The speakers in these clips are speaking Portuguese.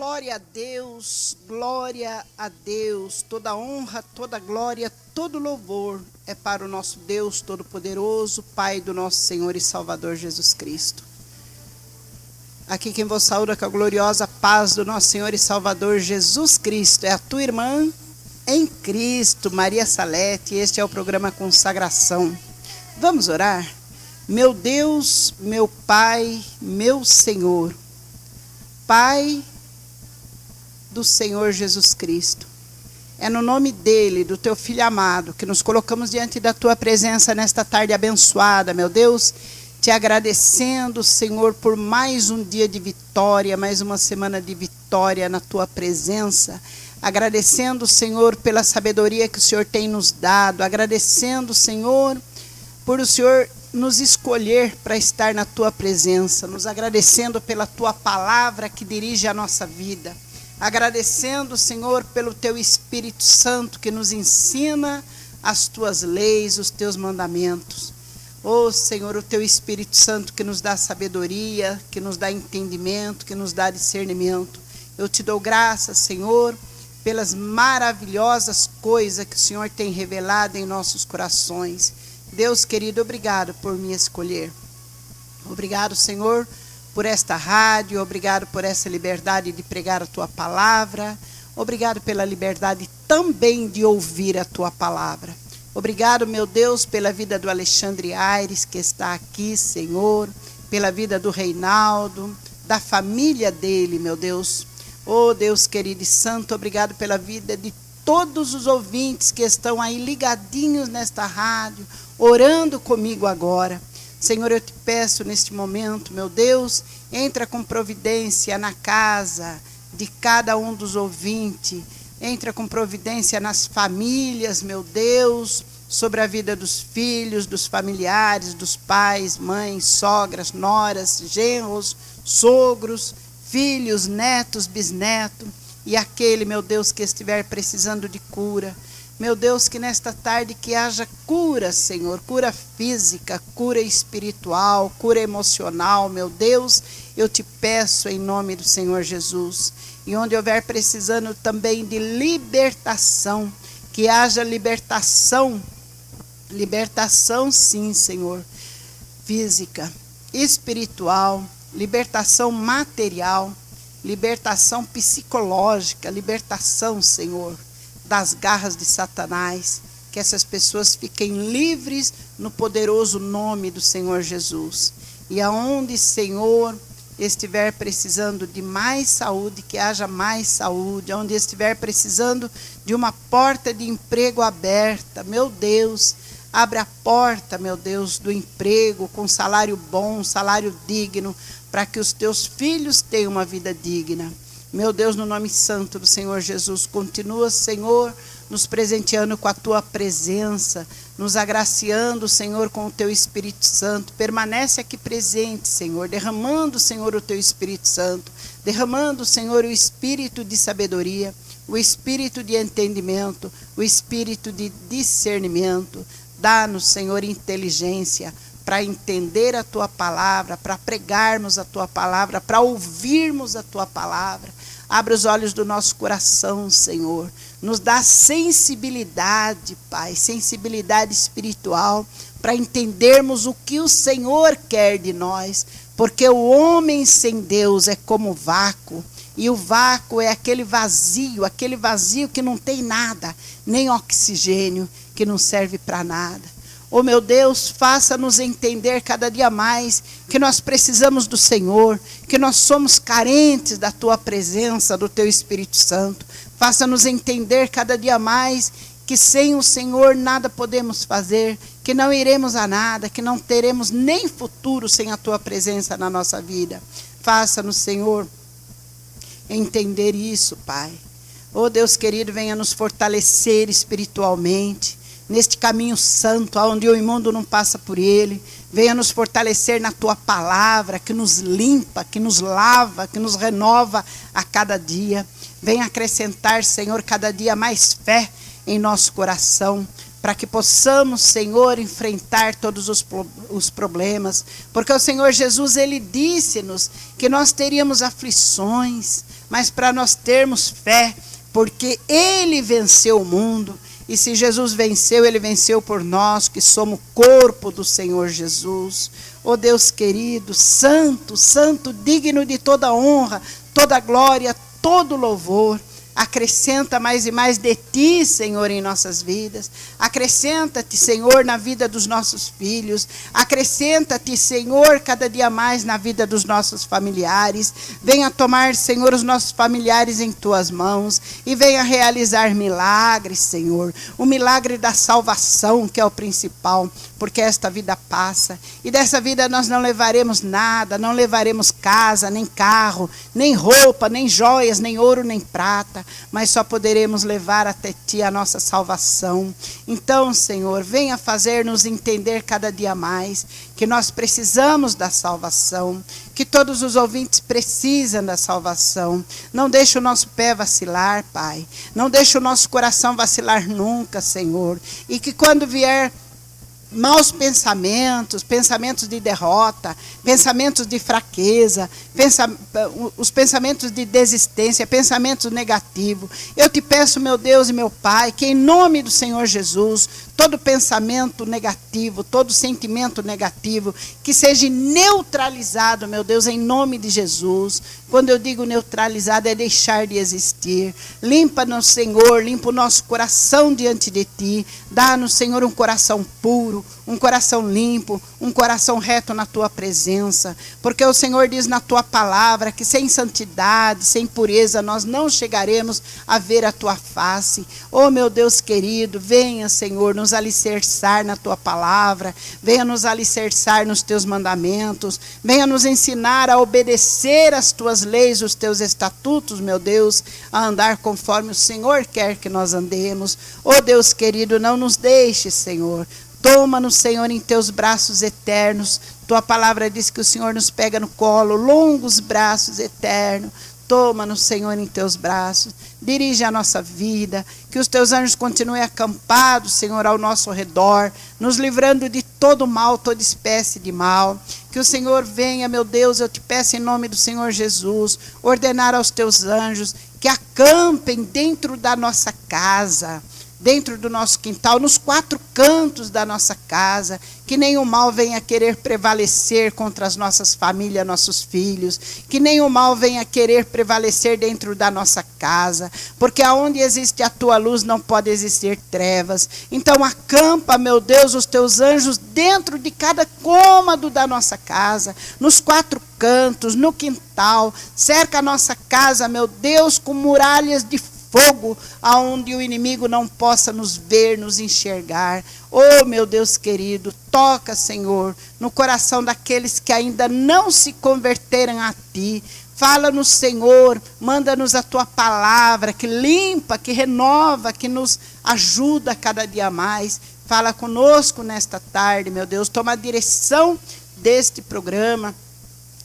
glória a Deus, toda honra, toda glória, todo louvor é para o nosso Deus Todo-Poderoso, Pai do nosso Senhor e Salvador Jesus Cristo. Aqui quem vos saúda com a gloriosa paz do nosso Senhor e Salvador Jesus Cristo, é a tua irmã em Cristo, Maria Salete, e este é o programa Consagração. Vamos orar? Meu Deus, meu Pai, meu Senhor, Pai do Senhor Jesus Cristo, é no nome dele, do teu Filho amado, que nos colocamos diante da tua presença nesta tarde abençoada, meu Deus, te agradecendo, Senhor, por mais um dia de vitória, mais uma semana de vitória na tua presença, agradecendo, Senhor, pela sabedoria que o Senhor tem nos dado, agradecendo, Senhor, por o Senhor nos escolher para estar na tua presença, nos agradecendo pela tua palavra que dirige a nossa vida, agradecendo, Senhor, pelo teu Espírito Santo que nos ensina as tuas leis, os teus mandamentos. Oh, Senhor, o teu Espírito Santo que nos dá sabedoria, que nos dá entendimento, que nos dá discernimento. Eu te dou graças, Senhor, pelas maravilhosas coisas que o Senhor tem revelado em nossos corações. Deus querido, obrigado por me escolher. Obrigado, Senhor, por esta rádio, obrigado por essa liberdade de pregar a tua palavra, obrigado pela liberdade também de ouvir a tua palavra. Obrigado, meu Deus, pela vida do Alexandre Aires, que está aqui, Senhor, pela vida do Reinaldo, da família dele, meu Deus. Oh, Deus querido e santo, obrigado pela vida de todos os ouvintes que estão aí ligadinhos nesta rádio, orando comigo agora. Senhor, eu te peço neste momento, meu Deus, entra com providência na casa de cada um dos ouvintes, entra com providência nas famílias, meu Deus, sobre a vida dos filhos, dos familiares, dos pais, mães, sogras, noras, genros, sogros, filhos, netos, bisnetos, e aquele, meu Deus, que estiver precisando de cura. Meu Deus, que nesta tarde que haja cura, Senhor, cura física, cura espiritual, cura emocional, meu Deus, eu te peço em nome do Senhor Jesus. E onde houver precisando também de libertação, que haja libertação sim, Senhor, física, espiritual, libertação material, libertação psicológica, libertação, Senhor, das garras de Satanás, que essas pessoas fiquem livres no poderoso nome do Senhor Jesus. E aonde, Senhor, estiver precisando de mais saúde, que haja mais saúde, onde estiver precisando de uma porta de emprego aberta, meu Deus, abre a porta, meu Deus, do emprego com salário bom, salário digno, para que os teus filhos tenham uma vida digna. Meu Deus, no nome santo do Senhor Jesus, continua, Senhor, nos presenteando com a tua presença, nos agraciando, Senhor, com o teu Espírito Santo. Permanece aqui presente, Senhor, derramando, Senhor, o teu Espírito Santo, derramando, Senhor, o Espírito de sabedoria, o Espírito de entendimento, o Espírito de discernimento. Dá-nos, Senhor, inteligência para entender a tua palavra, para pregarmos a tua palavra, para ouvirmos a tua palavra. Abre os olhos do nosso coração, Senhor. Nos dá sensibilidade, Pai, sensibilidade espiritual, para entendermos o que o Senhor quer de nós. Porque o homem sem Deus é como vácuo. E o vácuo é aquele vazio que não tem nada, nem oxigênio, que não serve para nada. Oh, meu Deus, faça-nos entender cada dia mais que nós precisamos do Senhor, que nós somos carentes da tua presença, do teu Espírito Santo. Faça-nos entender cada dia mais que sem o Senhor nada podemos fazer, que não iremos a nada, que não teremos nem futuro sem a tua presença na nossa vida. Faça-nos, Senhor, entender isso, Pai. Oh, Deus querido, venha nos fortalecer espiritualmente, neste caminho santo, onde o imundo não passa por ele. Venha nos fortalecer na tua palavra, que nos limpa, que nos lava, que nos renova a cada dia. Venha acrescentar, Senhor, cada dia mais fé em nosso coração, para que possamos, Senhor, enfrentar todos os problemas. Porque o Senhor Jesus, ele disse-nos que nós teríamos aflições, mas para nós termos fé, porque ele venceu o mundo. E se Jesus venceu, ele venceu por nós, que somos o corpo do Senhor Jesus. Ó Deus querido, santo, santo, digno de toda honra, toda glória, todo louvor. Acrescenta mais e mais de Ti, Senhor, em nossas vidas. Acrescenta-te, Senhor, na vida dos nossos filhos. Acrescenta-te, Senhor, cada dia mais na vida dos nossos familiares. Venha tomar, Senhor, os nossos familiares em Tuas mãos. E venha realizar milagres, Senhor. O milagre da salvação, que é o principal. Porque esta vida passa. E dessa vida nós não levaremos nada. Não levaremos casa, nem carro, nem roupa, nem joias, nem ouro, nem prata. Mas só poderemos levar até Ti a nossa salvação. Então, Senhor, venha fazer-nos entender cada dia mais que nós precisamos da salvação, que todos os ouvintes precisam da salvação. Não deixe o nosso pé vacilar, Pai. Não deixe o nosso coração vacilar nunca, Senhor. E que quando vier maus pensamentos, pensamentos de derrota, pensamentos de fraqueza, os pensamentos de desistência, pensamentos negativos. Eu te peço, meu Deus e meu Pai, que em nome do Senhor Jesus, todo pensamento negativo, todo sentimento negativo, que seja neutralizado, meu Deus, em nome de Jesus. Quando eu digo neutralizado, é deixar de existir. Limpa-nos, Senhor, limpa o nosso coração diante de Ti. Dá-nos, Senhor, um coração puro, um coração limpo, um coração reto na Tua presença. Porque o Senhor diz na Tua palavra que sem santidade, sem pureza, nós não chegaremos a ver a Tua face. Oh, meu Deus querido, venha, Senhor, nos alicerçar na Tua palavra. Venha nos alicerçar nos Teus mandamentos. Venha nos ensinar a obedecer às Tuas leis, os Teus estatutos, meu Deus, a andar conforme o Senhor quer que nós andemos. Oh, Deus querido, não nos deixe, Senhor. Toma-nos, Senhor, em Teus braços eternos. Tua palavra diz que o Senhor nos pega no colo, longos braços eternos. Toma-nos, Senhor, em Teus braços. Dirige a nossa vida. Que os Teus anjos continuem acampados, Senhor, ao nosso redor, nos livrando de todo mal, toda espécie de mal. Que o Senhor venha, meu Deus, eu te peço em nome do Senhor Jesus, ordenar aos Teus anjos que acampem dentro da nossa casa, dentro do nosso quintal, nos 4 cantos da nossa casa, que nenhum mal venha querer prevalecer contra as nossas famílias, nossos filhos, que nenhum mal venha querer prevalecer dentro da nossa casa, porque aonde existe a Tua luz não pode existir trevas. Então acampa, meu Deus, os Teus anjos dentro de cada cômodo da nossa casa, nos 4 cantos, no quintal, cerca a nossa casa, meu Deus, com muralhas de fogo, aonde o inimigo não possa nos ver, nos enxergar. Oh, meu Deus querido, toca, Senhor, no coração daqueles que ainda não se converteram a Ti. Fala-nos, Senhor, manda-nos a Tua palavra, que limpa, que renova, que nos ajuda cada dia mais. Fala conosco nesta tarde, meu Deus, toma a direção deste programa,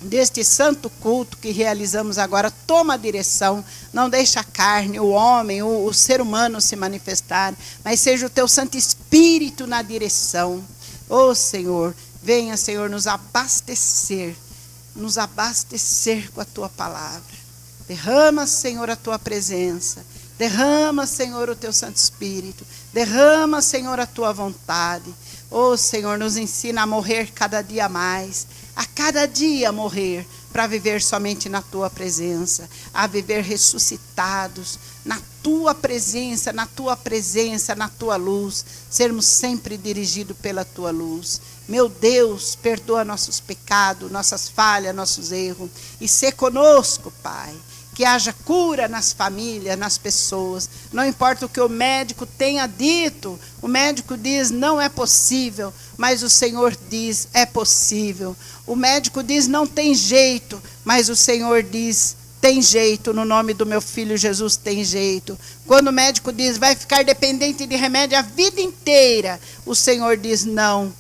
deste santo culto que realizamos agora. Toma a direção, não deixa a carne, o homem, o ser humano se manifestar, mas seja o Teu Santo Espírito na direção. Oh, Senhor, venha, Senhor, nos abastecer com a Tua palavra. Derrama, Senhor, a Tua presença. Derrama, Senhor, o Teu Santo Espírito. Derrama, Senhor, a Tua vontade. Oh, Senhor, nos ensina a morrer cada dia mais. A cada dia morrer, para viver somente na Tua presença. A viver ressuscitados na Tua presença, na Tua luz. Sermos sempre dirigidos pela Tua luz. Meu Deus, perdoa nossos pecados, nossas falhas, nossos erros. E sê conosco, Pai. Que haja cura nas famílias, nas pessoas. Não importa o que o médico tenha dito. O médico diz, não é possível. Mas o Senhor diz, é possível. O médico diz, não tem jeito. Mas o Senhor diz, tem jeito. No nome do meu Filho Jesus, tem jeito. Quando o médico diz, vai ficar dependente de remédio a vida inteira. O Senhor diz, não.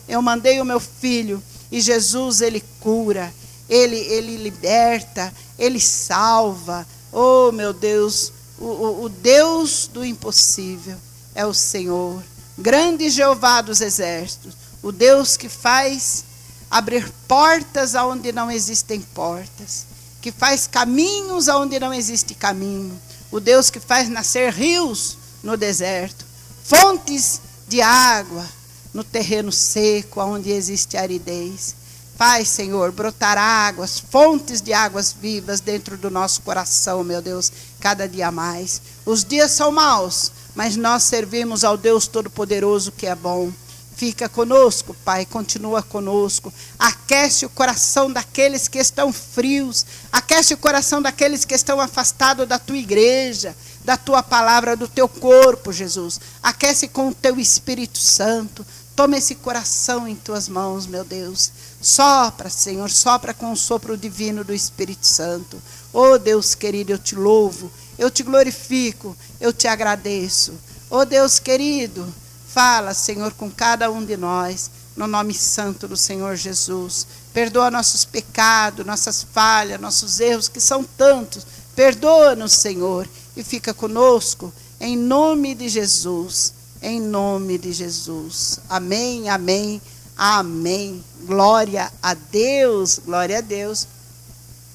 Eu mandei o meu Filho. E Jesus, Ele cura. Ele liberta, Ele salva. Oh, meu Deus, o Deus do impossível é o Senhor. Grande Jeová dos exércitos, o Deus que faz abrir portas aonde não existem portas. que faz caminhos onde não existe caminho, o Deus que faz nascer rios no deserto, fontes de água no terreno seco, onde existe aridez. Faz, Senhor, brotar águas, fontes de águas vivas dentro do nosso coração, meu Deus, cada dia mais. Os dias são maus, mas nós servimos ao Deus Todo-Poderoso que é bom. Fica conosco, Pai, continua conosco. Aquece o coração daqueles que estão frios. Aquece o coração daqueles que estão afastados da tua igreja, da tua palavra, do teu corpo, Jesus. Aquece com o teu Espírito Santo. Toma esse coração em tuas mãos, meu Deus. Sopra, Senhor, sopra com o sopro divino do Espírito Santo. Oh, Deus querido, eu te louvo, eu te glorifico, eu te agradeço. Oh, Deus querido, fala, Senhor, com cada um de nós, no nome santo do Senhor Jesus. Perdoa nossos pecados, nossas falhas, nossos erros, que são tantos. Perdoa-nos, Senhor, e fica conosco, em nome de Jesus. Em nome de Jesus. Amém, amém, amém. Glória a Deus, glória a Deus.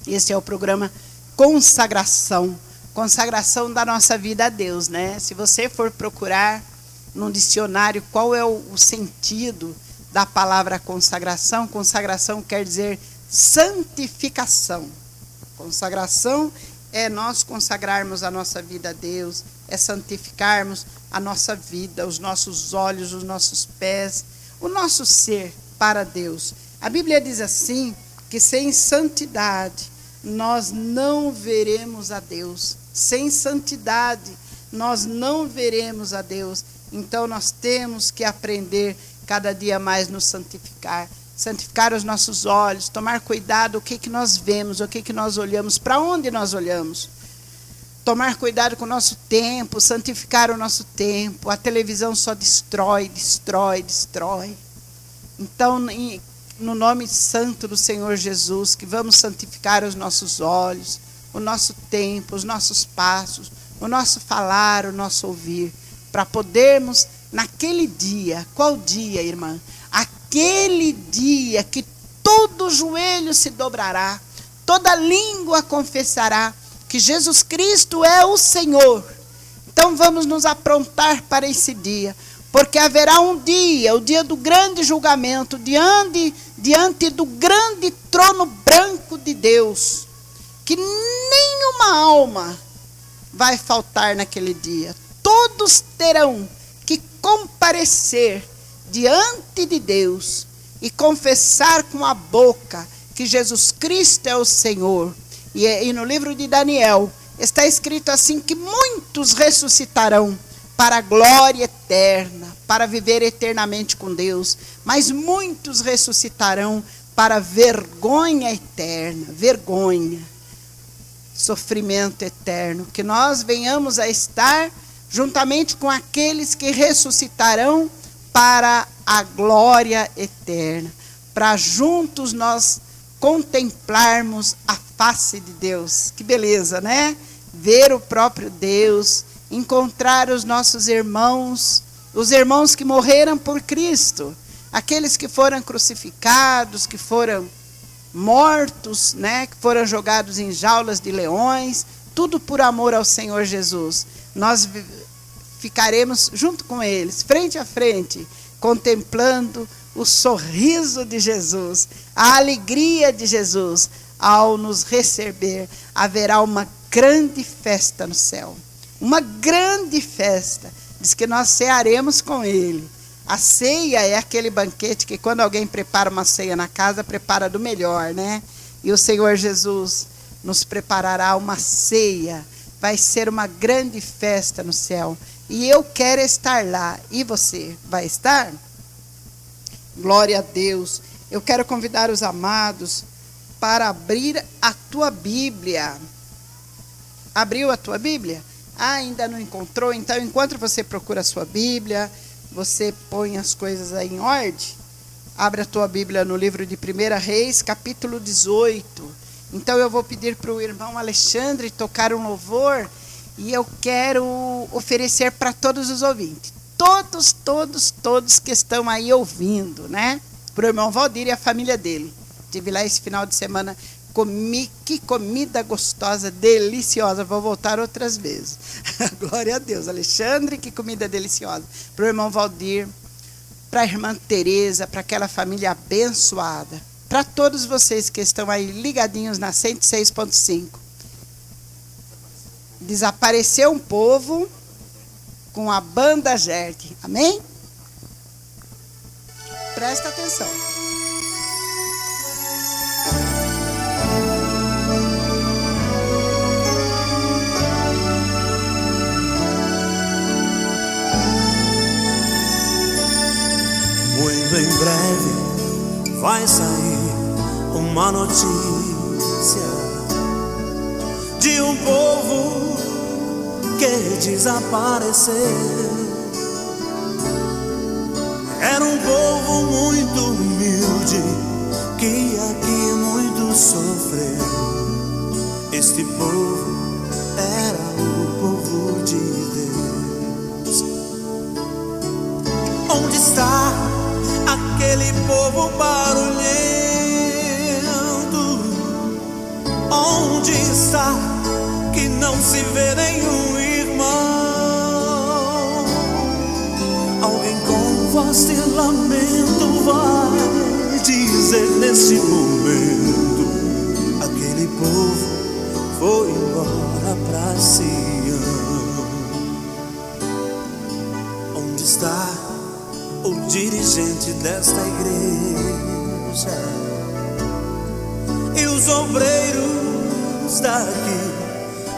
Esse é o programa Consagração. Consagração da nossa vida a Deus, né? Se você for procurar num dicionário qual é o sentido da palavra consagração, consagração quer dizer santificação. Consagração é nós consagrarmos a nossa vida a Deus, é santificarmos a nossa vida, os nossos olhos, os nossos pés, o nosso ser para Deus. A Bíblia diz assim, que sem santidade nós não veremos a Deus. Sem santidade nós não veremos a Deus. Então nós temos que aprender cada dia mais nos santificar. Santificar os nossos olhos, tomar cuidado o que nós vemos, o que nós olhamos, para onde nós olhamos. Tomar cuidado com o nosso tempo, santificar o nosso tempo. A televisão só destrói, destrói, destrói. Então, no nome santo do Senhor Jesus, que vamos santificar os nossos olhos, o nosso tempo, os nossos passos, o nosso falar, o nosso ouvir, para podermos, naquele dia, qual dia, irmã? Aquele dia que todo joelho se dobrará, toda língua confessará que Jesus Cristo é o Senhor. Então vamos nos aprontar para esse dia, porque haverá um dia, o dia do grande julgamento, diante do grande trono branco de Deus, que nenhuma alma vai faltar naquele dia. Todos terão que comparecer diante de Deus e confessar com a boca que Jesus Cristo é o Senhor. E no livro de Daniel está escrito assim, que muitos ressuscitarão para a glória eterna, para viver eternamente com Deus, mas muitos ressuscitarão para a vergonha eterna, vergonha, sofrimento eterno, que nós venhamos a estar juntamente com aqueles que ressuscitarão para a glória eterna, para juntos nós contemplarmos a face de Deus. Que beleza, né? Ver o próprio Deus, encontrar os nossos irmãos, os irmãos que morreram por Cristo, aqueles que foram crucificados, que foram mortos, né? Que foram jogados em jaulas de leões, tudo por amor ao Senhor Jesus. Nós ficaremos junto com eles, frente a frente, contemplando o sorriso de Jesus, a alegria de Jesus. Ao nos receber, haverá uma grande festa no céu. Uma grande festa. Diz que nós cearemos com Ele. A ceia é aquele banquete que quando alguém prepara uma ceia na casa, prepara do melhor, né? E o Senhor Jesus nos preparará uma ceia. Vai ser uma grande festa no céu. E eu quero estar lá. E você vai estar? Glória a Deus. Eu quero convidar os amados para abrir a tua Bíblia. Abriu a tua Bíblia? Ainda não encontrou? Então, enquanto você procura a sua Bíblia, você põe as coisas aí em ordem. Abre a tua Bíblia no livro de 1 Reis, capítulo 18. Então, eu vou pedir para o irmão Alexandre tocar um louvor. E eu quero oferecer para todos os ouvintes. Todos que estão aí ouvindo, né? Para o irmão Valdir e a família dele. Estive lá esse final de semana Que comida gostosa, deliciosa. Vou voltar outras vezes. Glória a Deus. Alexandre, que comida deliciosa. Para o irmão Valdir, para a irmã Tereza, para aquela família abençoada. Para todos vocês que estão aí ligadinhos na 106.5. Desapareceu um povo com a banda Gerte. Amém? Presta atenção. Muito em breve vai sair uma notícia de um povo que desapareceu. Era um povo muito humilde que aqui muito sofreu. Este povo era o povo de Deus. Onde está aquele povo barulhento? Onde está que não se vê nenhum irmão? Alguém com voz de lamento vai dizer nesse momento: aquele povo foi embora pra Sião. Onde está o dirigente desta igreja e os obreiros daqui,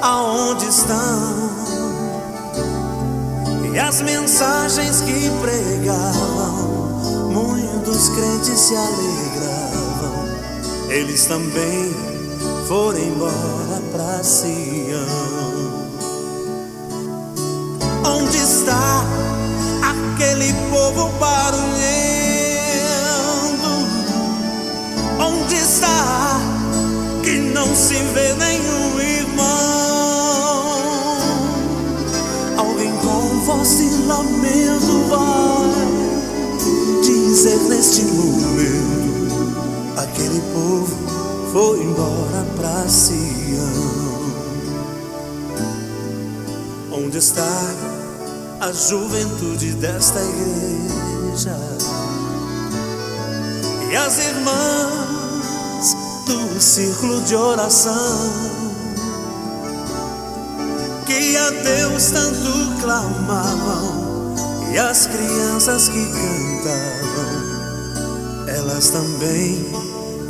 aonde estão? E as mensagens que pregavam, muitos crentes se alegravam. Eles também foram embora pra Sião. Onde está aquele povo barulhento? Onde está que não se vê nenhum irmão? Alguém com voz de lamento vai dizer neste momento: aquele povo foi embora pra Sião. Onde está a juventude desta igreja e as irmãs do círculo de oração, que a Deus tanto clamavam, e as crianças que cantavam, elas também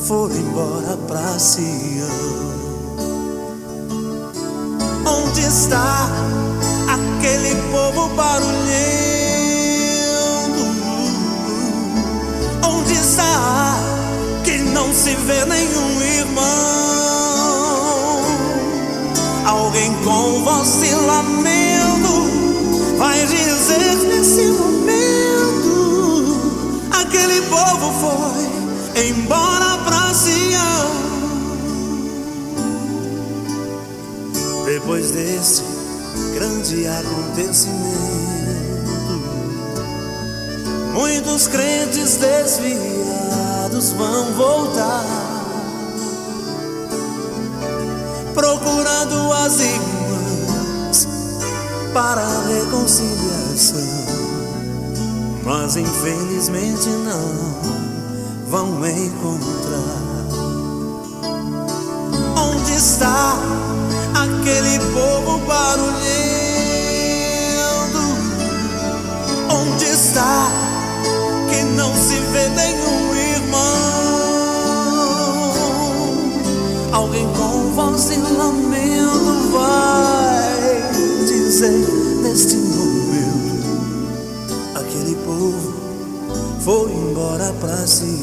foram embora pra Sião. Onde está aquele povo barulhento? Onde está que não se vê nenhum irmão? Alguém com voz de lamento vai dizer nesse momento: aquele povo foi embora pra Sião. Depois desse grande acontecimento, muitos crentes desviados vão voltar, procurando as irmãs para a reconciliação, mas infelizmente não vão encontrar. Onde está aquele povo barulhento? Onde está que não se vê nenhum irmão? Alguém com voz de lamento vai dizer neste momento: aquele povo foi embora pra Sião.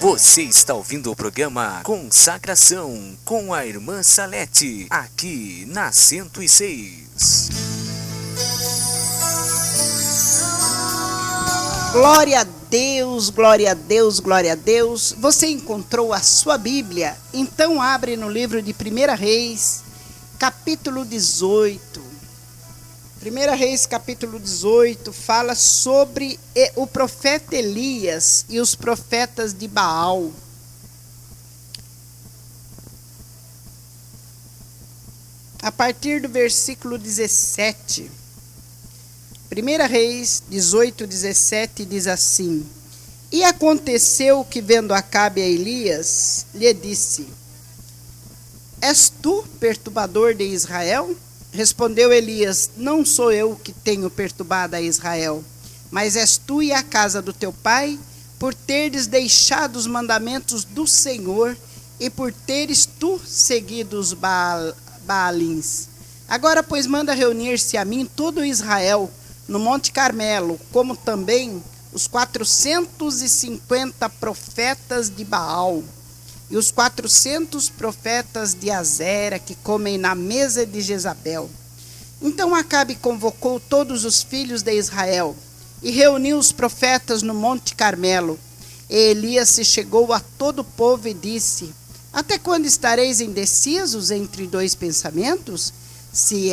Você está ouvindo o programa Consagração com a irmã Salete, aqui na 106. Glória a Deus, glória a Deus, glória a Deus. Você encontrou a sua Bíblia? Então abre no livro de 1 Reis, capítulo 18. 1 Reis, capítulo 18, fala sobre o profeta Elias e os profetas de Baal. A partir do versículo 17. 1 Reis 18, 17 diz assim: E aconteceu que, vendo Acabe a Elias, lhe disse: És tu perturbador de Israel? Respondeu Elias: Não sou eu que tenho perturbado a Israel, mas és tu e a casa do teu pai, por teres deixado os mandamentos do Senhor e por teres tu seguido os Baalins. Agora, pois, manda reunir-se a mim todo Israel no Monte Carmelo, como também os 450 profetas de Baal e os 400 profetas de Azera que comem na mesa de Jezabel. Então Acabe convocou todos os filhos de Israel e reuniu os profetas no Monte Carmelo. E Elias se chegou a todo o povo e disse: Até quando estareis indecisos entre dois pensamentos? Se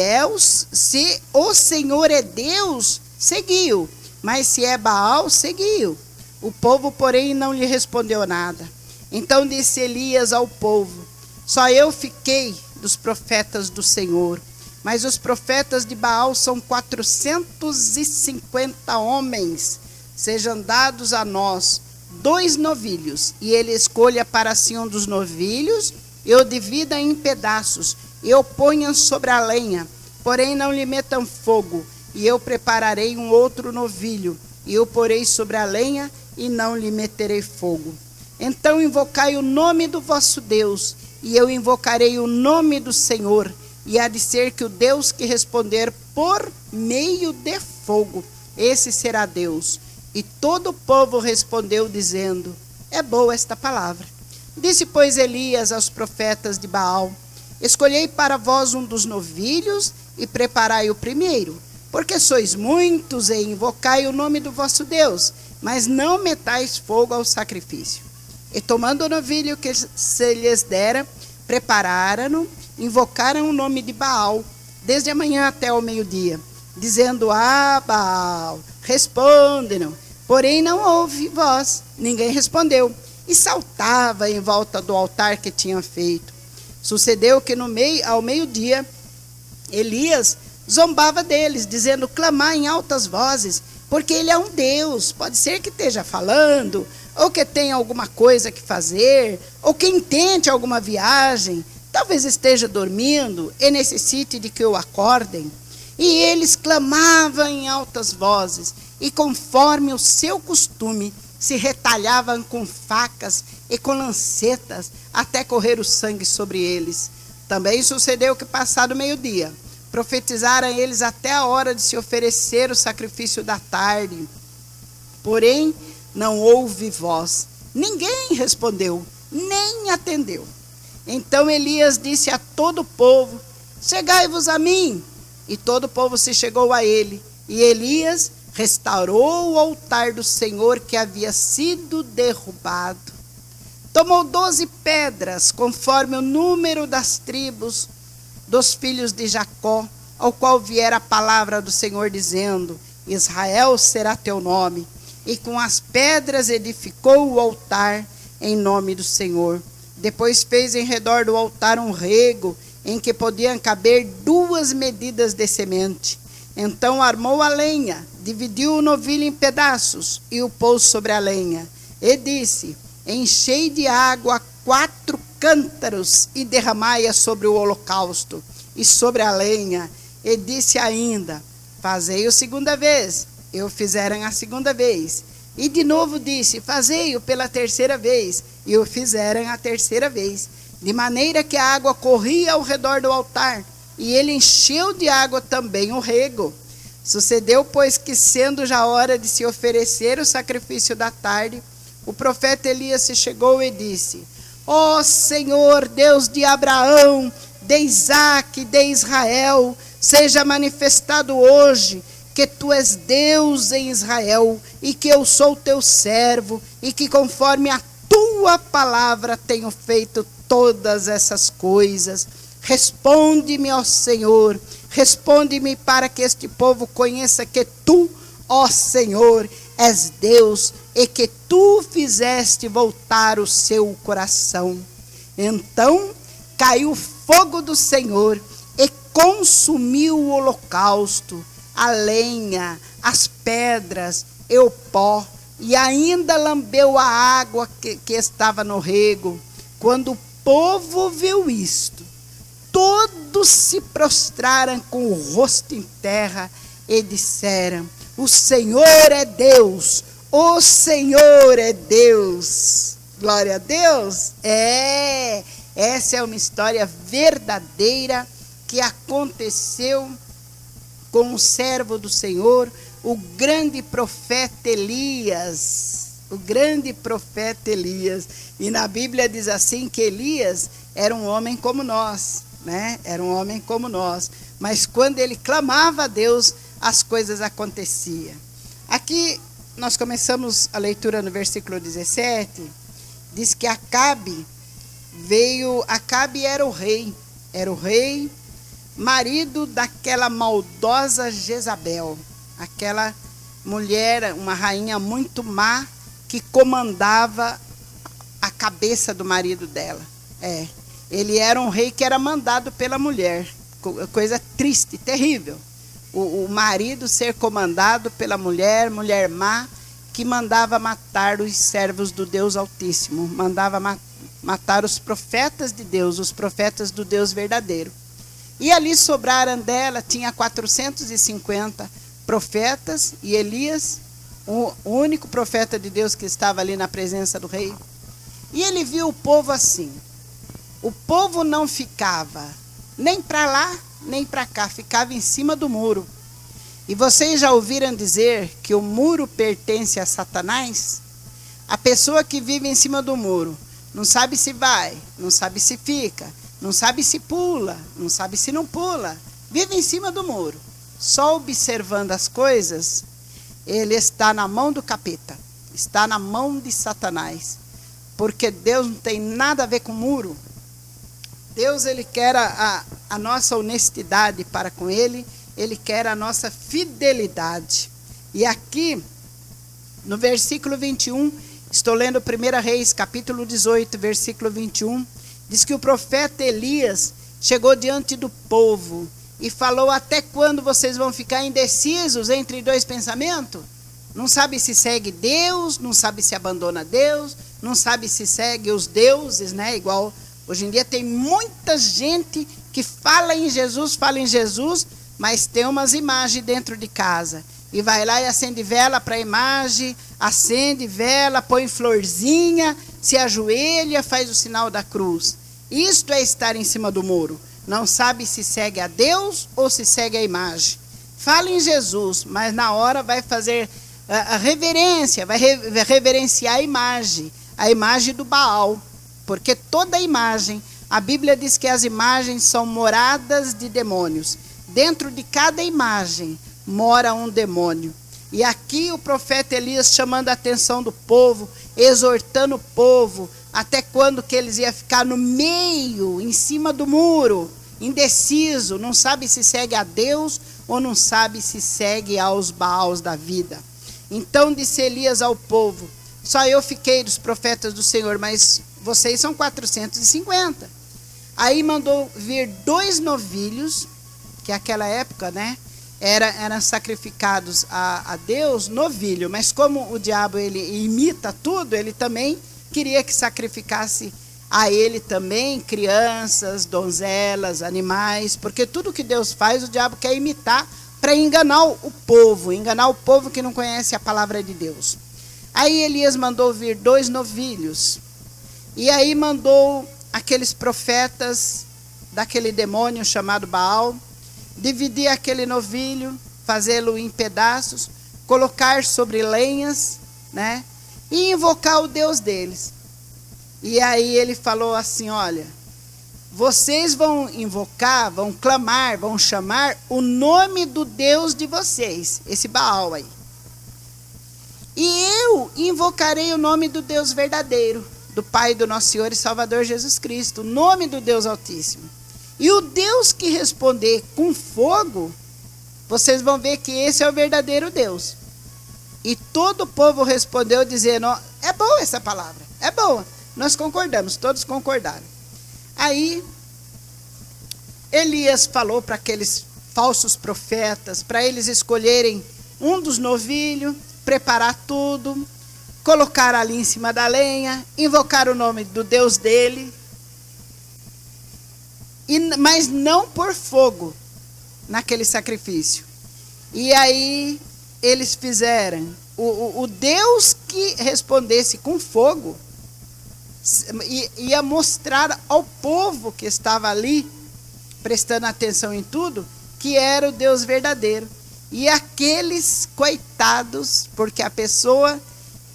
o Senhor é Deus, seguiu, mas se é Baal, seguiu. O povo, porém, não lhe respondeu nada. Então disse Elias ao povo: Só eu fiquei dos profetas do Senhor, mas os profetas de Baal são 450 homens. Sejam dados a nós 2 novilhos, e ele escolha para si um dos novilhos, e o divida em pedaços, e o ponha sobre a lenha, porém não lhe metam fogo. E eu prepararei um outro novilho, e o porei sobre a lenha, e não lhe meterei fogo. Então invocai o nome do vosso Deus, e eu invocarei o nome do Senhor, e há de ser que o Deus que responder por meio de fogo, esse será Deus. E todo o povo respondeu, dizendo: É boa esta palavra. Disse, pois, Elias aos profetas de Baal: Escolhei para vós um dos novilhos, e preparai o primeiro, porque sois muitos, e invocai o nome do vosso Deus, mas não metais fogo ao sacrifício. E tomando o novilho que se lhes dera, prepararam-no, invocaram o nome de Baal, desde a manhã até o meio-dia, dizendo: Ah, Baal, responde-nos. Porém não houve voz, ninguém respondeu, e saltava em volta do altar que tinham feito. Sucedeu que ao meio-dia, Elias zombava deles, dizendo: Clamai em altas vozes, porque ele é um Deus. Pode ser que esteja falando, ou que tenha alguma coisa que fazer, ou que intente alguma viagem. Talvez esteja dormindo e necessite de que o acordem. E eles clamavam em altas vozes, e conforme o seu costume, se retalhavam com facas e com lancetas, até correr o sangue sobre eles. Também sucedeu que, passado o meio-dia, profetizaram eles até a hora de se oferecer o sacrifício da tarde. Porém, não houve voz. Ninguém respondeu, nem atendeu. Então Elias disse a todo o povo: Chegai-vos a mim. E todo o povo se chegou a ele. E Elias restaurou o altar do Senhor que havia sido derrubado. Tomou 12 pedras, conforme o número das tribos dos filhos de Jacó, ao qual viera a palavra do Senhor, dizendo: Israel será teu nome. E com as pedras edificou o altar em nome do Senhor. Depois fez em redor do altar um rego, em que podiam caber 2 medidas de semente. Então armou a lenha, dividiu o novilho em pedaços, e o pôs sobre a lenha. E disse: Enchei de água 4 cântaros, e derramai-a sobre o holocausto e sobre a lenha. E disse ainda: Fazei-o segunda vez. E o fizeram a segunda vez. E de novo disse: Fazei-o pela terceira vez. E o fizeram a terceira vez. De maneira que a água corria ao redor do altar, e ele encheu de água também o rego. Sucedeu, pois, que, sendo já hora de se oferecer o sacrifício da tarde, o profeta Elias se chegou e disse: Ó Senhor, Deus de Abraão, de Isaque, de Israel, seja manifestado hoje, que tu és Deus em Israel, e que eu sou teu servo, e que conforme a tua palavra tenho feito todas essas coisas. Responde-me, ó Senhor, responde-me para que este povo conheça que tu, ó Senhor, és Deus, e que tu fizeste voltar o seu coração. Então caiu fogo do Senhor e consumiu o holocausto, a lenha, as pedras e o pó, e ainda lambeu a água que estava no rego. Quando o povo viu isto, todos se prostraram com o rosto em terra e disseram: o Senhor é Deus, o Senhor é Deus. Glória a Deus. Essa é uma história verdadeira que aconteceu com o servo do Senhor, o grande profeta Elias. O grande profeta Elias. E na Bíblia diz assim que Elias era um homem como nós, né? Era um homem como nós. Mas quando ele clamava a Deus, as coisas aconteciam. Aqui nós começamos a leitura no versículo 17. Diz que Acabe era o rei, marido daquela maldosa Jezabel, aquela mulher, uma rainha muito má, que comandava a cabeça do marido dela. Ele era um rei que era mandado pela mulher, coisa triste, terrível. O marido ser comandado pela mulher má, que mandava matar os servos do Deus Altíssimo, mandava matar os profetas de Deus, os profetas do Deus verdadeiro. E ali sobraram dela, tinha 450 profetas, e Elias, o único profeta de Deus que estava ali na presença do rei. E ele viu o povo assim. O povo não ficava nem para lá, nem para cá, ficava em cima do muro. E vocês já ouviram dizer que o muro pertence a Satanás? A pessoa que vive em cima do muro não sabe se vai, não sabe se fica, não sabe se pula, não sabe se não pula. Vive em cima do muro, só observando as coisas. Ele está na mão do capeta, está na mão de Satanás. Porque Deus não tem nada a ver com muro. Deus, ele quer a nossa honestidade para com ele. Ele quer a nossa fidelidade. E aqui, no versículo 21, estou lendo 1 Reis, capítulo 18, versículo 21, diz que o profeta Elias chegou diante do povo e falou: até quando vocês vão ficar indecisos entre dois pensamentos? Não sabe se segue Deus, não sabe se abandona Deus, não sabe se segue os deuses, né? Igual hoje em dia tem muita gente que fala em Jesus, mas tem umas imagens dentro de casa. E vai lá e acende vela para a imagem, acende vela, põe florzinha, se ajoelha, faz o sinal da cruz. Isto é estar em cima do muro. Não sabe se segue a Deus ou se segue a imagem. Fala em Jesus, mas na hora vai fazer a reverência, vai reverenciar a imagem do Baal. Porque toda imagem, a Bíblia diz que as imagens são moradas de demônios. Dentro de cada imagem mora um demônio. E aqui o profeta Elias chamando a atenção do povo, exortando o povo, até quando que eles iam ficar no meio, em cima do muro, indeciso, não sabe se segue a Deus ou não sabe se segue aos Baals da vida. Então disse Elias ao povo: só eu fiquei dos profetas do Senhor, mas vocês são 450. Aí mandou vir 2 novilhos, que naquela época, né, eram sacrificados a Deus novilho, mas como o diabo ele imita tudo, ele também queria que sacrificasse a ele também crianças, donzelas, animais, porque tudo que Deus faz o diabo quer imitar para enganar o povo que não conhece a palavra de Deus. Aí Elias mandou vir 2 novilhos, e aí mandou aqueles profetas daquele demônio chamado Baal dividir aquele novilho, fazê-lo em pedaços, colocar sobre lenhas, né, e invocar o Deus deles. E aí ele falou assim: olha, vocês vão invocar, vão clamar, vão chamar o nome do Deus de vocês, esse Baal aí. E eu invocarei o nome do Deus verdadeiro, do Pai do nosso Senhor e Salvador Jesus Cristo, o nome do Deus Altíssimo. E o Deus que responder com fogo, vocês vão ver que esse é o verdadeiro Deus. E todo o povo respondeu dizendo, é boa essa palavra, é boa. Nós concordamos, todos concordaram. Aí, Elias falou para aqueles falsos profetas, para eles escolherem um dos novilhos, preparar tudo, colocar ali em cima da lenha, invocar o nome do Deus dele, mas não por fogo naquele sacrifício. E aí eles fizeram, o Deus que respondesse com fogo, ia mostrar ao povo que estava ali, prestando atenção em tudo, que era o Deus verdadeiro. E aqueles coitados, porque a pessoa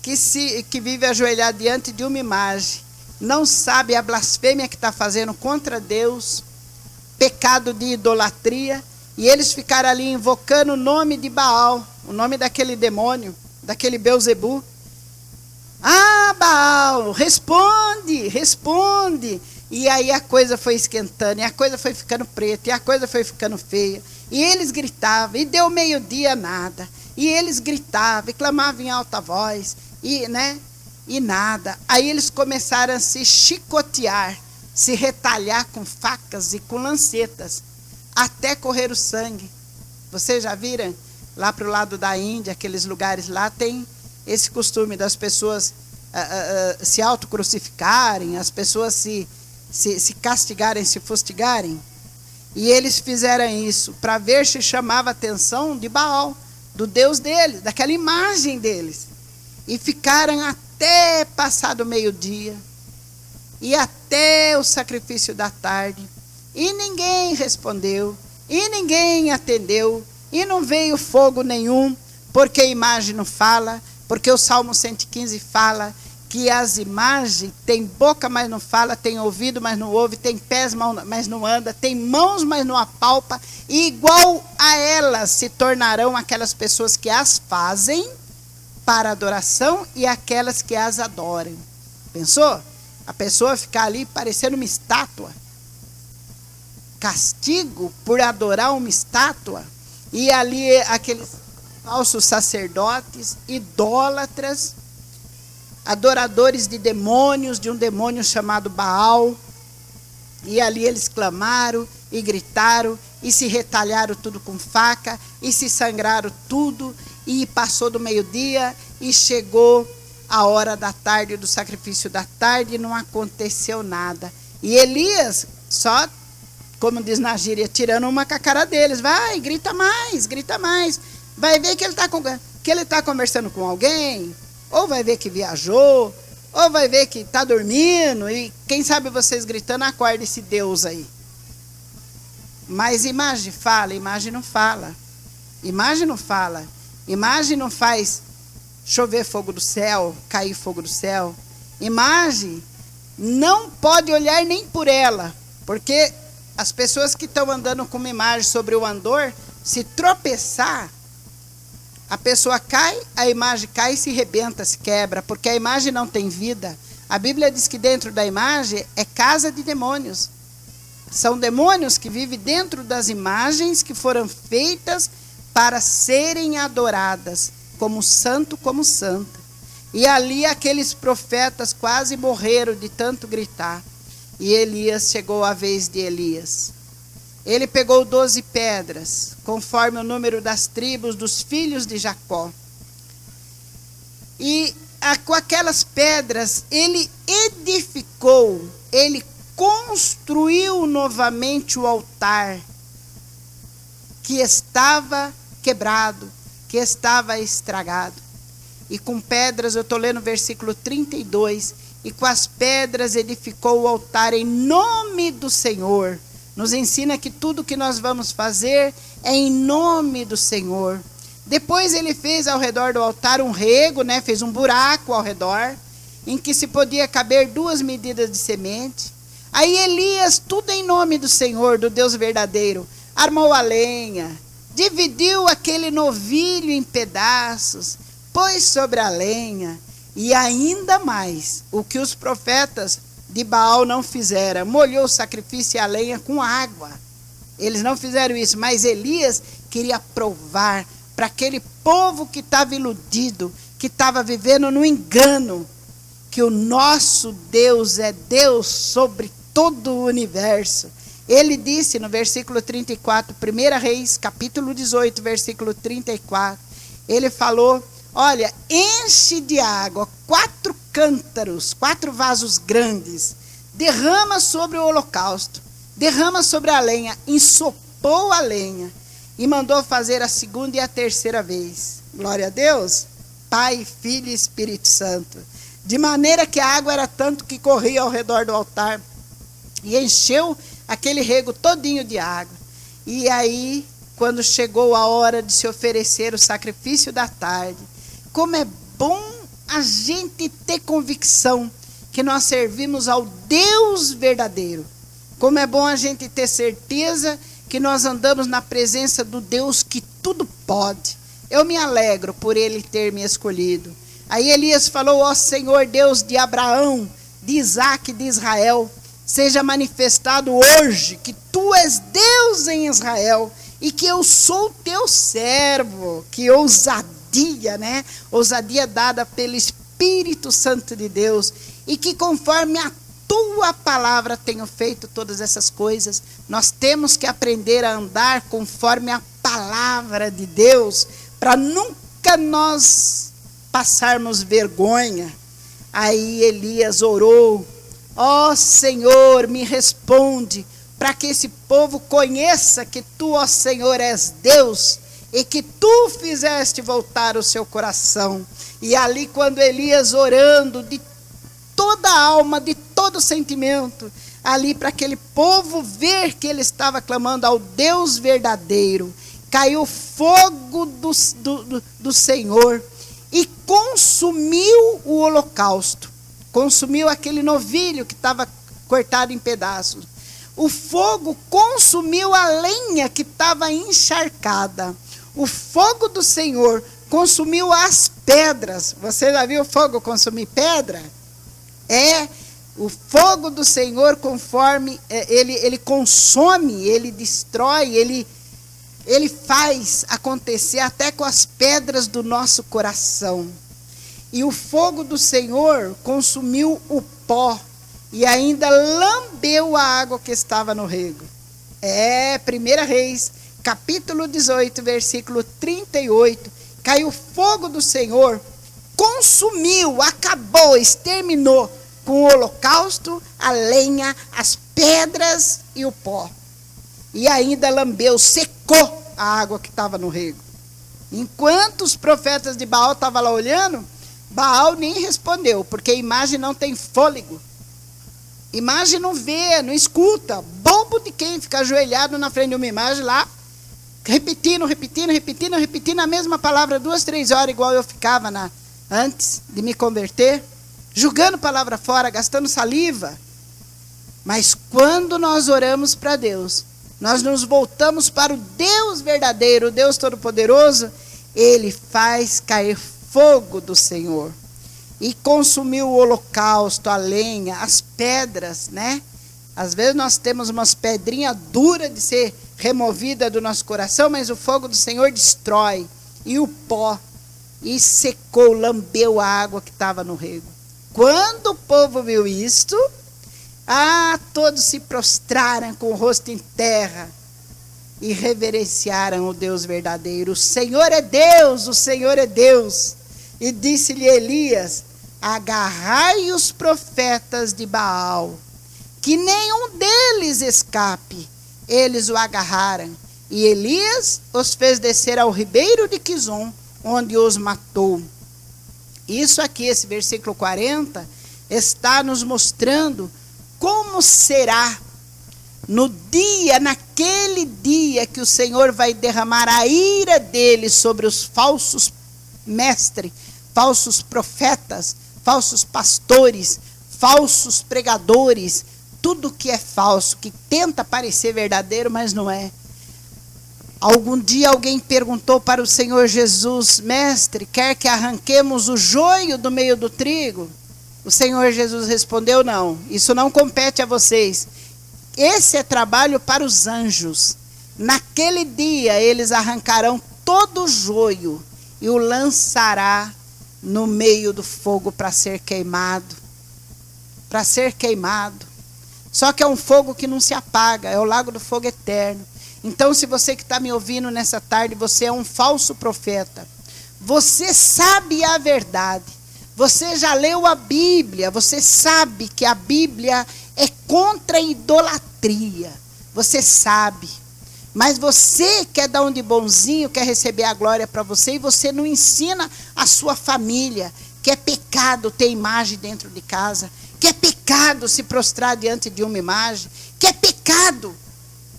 que vive ajoelhada diante de uma imagem, não sabe a blasfêmia que está fazendo contra Deus, pecado de idolatria, e eles ficaram ali invocando o nome de Baal, o nome daquele demônio, daquele Beuzebu. Ah, Baal, responde, responde. E aí a coisa foi esquentando, e a coisa foi ficando preta, e a coisa foi ficando feia. E eles gritavam, e deu meio-dia nada. E eles gritavam, e clamavam em alta voz, e nada. Aí eles começaram a se chicotear, se retalhar com facas e com lancetas, até correr o sangue. Vocês já viram? Lá para o lado da Índia, aqueles lugares lá, tem esse costume das pessoas se autocrucificarem, as pessoas se castigarem, se fustigarem. E eles fizeram isso para ver se chamava a atenção de Baal, do Deus deles, daquela imagem deles. E ficaram até passado o meio-dia, e até o sacrifício da tarde. E ninguém respondeu, e ninguém atendeu, e não veio fogo nenhum, porque a imagem não fala, porque o Salmo 115 fala que as imagens têm boca, mas não fala, tem ouvido, mas não ouve, tem pés, mas não anda, tem mãos, mas não apalpa, e igual a elas se tornarão aquelas pessoas que as fazem para adoração e aquelas que as adoram. Pensou? A pessoa ficar ali parecendo uma estátua. Castigo por adorar uma estátua. E ali aqueles falsos sacerdotes, idólatras, adoradores de demônios, de um demônio chamado Baal. E ali eles clamaram e gritaram e se retalharam tudo com faca e se sangraram tudo. E passou do meio-dia e chegou a hora da tarde, do sacrifício da tarde, e não aconteceu nada. E Elias, só, como diz na gíria, tirando uma com a cara deles. Vai, grita mais, grita mais. Vai ver que ele está conversando com alguém, ou vai ver que viajou, ou vai ver que está dormindo, e quem sabe vocês gritando, acorda esse Deus aí. Mas imagem fala, imagem não fala. Imagem não fala. Imagem não faz chover fogo do céu, cair fogo do céu. Imagem não pode olhar nem por ela, porque as pessoas que estão andando com uma imagem sobre o andor, se tropeçar, a pessoa cai, a imagem cai e se rebenta, se quebra, porque a imagem não tem vida. A Bíblia diz que dentro da imagem é casa de demônios. São demônios que vivem dentro das imagens que foram feitas para serem adoradas, como santo, como santa. E ali aqueles profetas quase morreram de tanto gritar. E Elias, chegou a vez de Elias. Ele pegou 12 pedras, conforme o número das tribos dos filhos de Jacó. E com aquelas pedras, ele edificou, ele construiu novamente o altar que estava quebrado, que estava estragado. E com pedras, eu estou lendo o versículo 32, e com as pedras edificou o altar em nome do Senhor. Nos ensina que tudo que nós vamos fazer é em nome do Senhor. Depois ele fez ao redor do altar um rego, fez um buraco ao redor, em que se podia caber 2 medidas de semente. Aí Elias, tudo em nome do Senhor, do Deus verdadeiro, armou a lenha, dividiu aquele novilho em pedaços, pôs sobre a lenha, e ainda mais, o que os profetas de Baal não fizeram, molhou o sacrifício e a lenha com água. Eles não fizeram isso, mas Elias queria provar para aquele povo que estava iludido, que estava vivendo no engano, que o nosso Deus é Deus sobre todo o universo. Ele disse no versículo 34, 1 Reis, capítulo 18, versículo 34, ele falou, olha, enche de água 4 cântaros, 4 vasos grandes, derrama sobre o holocausto, derrama sobre a lenha, ensopou a lenha e mandou fazer a segunda e a terceira vez. Glória a Deus, Pai, Filho e Espírito Santo. De maneira que a água era tanto que corria ao redor do altar e encheu aquele rego todinho de água. E aí, quando chegou a hora de se oferecer o sacrifício da tarde, como é bom a gente ter convicção que nós servimos ao Deus verdadeiro. Como é bom a gente ter certeza que nós andamos na presença do Deus que tudo pode. Eu me alegro por ele ter me escolhido. Aí Elias falou, ó Senhor Deus de Abraão, de Isaque e de Israel, seja manifestado hoje que tu és Deus em Israel e que eu sou teu servo. Que ousadia, né? Ousadia dada pelo Espírito Santo de Deus. E que conforme a tua palavra tenho feito todas essas coisas. Nós temos que aprender a andar conforme a palavra de Deus, para nunca nós passarmos vergonha. Aí Elias orou, ó Senhor, me responde, para que esse povo conheça que tu, ó Senhor, és Deus, e que tu fizeste voltar o seu coração. E ali quando Elias orando de toda a alma, de todo o sentimento, ali para aquele povo ver que ele estava clamando ao Deus verdadeiro, caiu fogo do Senhor e consumiu o holocausto, consumiu aquele novilho que estava cortado em pedaços. O fogo consumiu a lenha que estava encharcada. O fogo do Senhor consumiu as pedras. Você já viu o fogo consumir pedra? O fogo do Senhor, conforme ele consome, ele destrói, ele faz acontecer até com as pedras do nosso coração. E o fogo do Senhor consumiu o pó e ainda lambeu a água que estava no rego. 1 Reis, capítulo 18, versículo 38. Caiu o fogo do Senhor, consumiu, acabou, exterminou com o holocausto, a lenha, as pedras e o pó. E ainda lambeu, secou a água que estava no rego. Enquanto os profetas de Baal estavam lá olhando, Baal nem respondeu, porque a imagem não tem fôlego. Imagem não vê, não escuta. Bobo de quem fica ajoelhado na frente de uma imagem lá, repetindo a mesma palavra 2, 3 horas, igual eu ficava antes de me converter, jogando palavra fora, gastando saliva. Mas quando nós oramos para Deus, nós nos voltamos para o Deus verdadeiro, o Deus Todo-Poderoso, ele faz cair fogo do Senhor. E consumiu o holocausto, a lenha, as pedras, né? Às vezes nós temos umas pedrinhas duras de ser removida do nosso coração, mas o fogo do Senhor destrói. E o pó, e secou, lambeu a água que estava no rego. Quando o povo viu isto, todos se prostraram com o rosto em terra e reverenciaram o Deus verdadeiro. O Senhor é Deus, o Senhor é Deus. E disse-lhe Elias, agarrai os profetas de Baal, que nenhum deles escape. Eles o agarraram, e Elias os fez descer ao ribeiro de Quizon, onde os matou. Isso aqui, esse versículo 40, está nos mostrando como será naquele dia que o Senhor vai derramar a ira dele sobre os falsos mestres, falsos profetas, falsos pastores, falsos pregadores, tudo que é falso, que tenta parecer verdadeiro, mas não é. Algum dia alguém perguntou para o Senhor Jesus: mestre, quer que arranquemos o joio do meio do trigo? O Senhor Jesus respondeu: não, isso não compete a vocês. Esse é trabalho para os anjos. Naquele dia eles arrancarão todo o joio e o lançará no meio do fogo para ser queimado. Para ser queimado. Só que é um fogo que não se apaga, é o lago do fogo eterno. Então, se você que está me ouvindo nessa tarde, você é um falso profeta. Você sabe a verdade. Você já leu a Bíblia. Você sabe que a Bíblia é contra a idolatria. Você sabe. Mas você quer dar um de bonzinho, quer receber a glória para você, e você não ensina a sua família que é pecado ter imagem dentro de casa, que é pecado se prostrar diante de uma imagem, que é pecado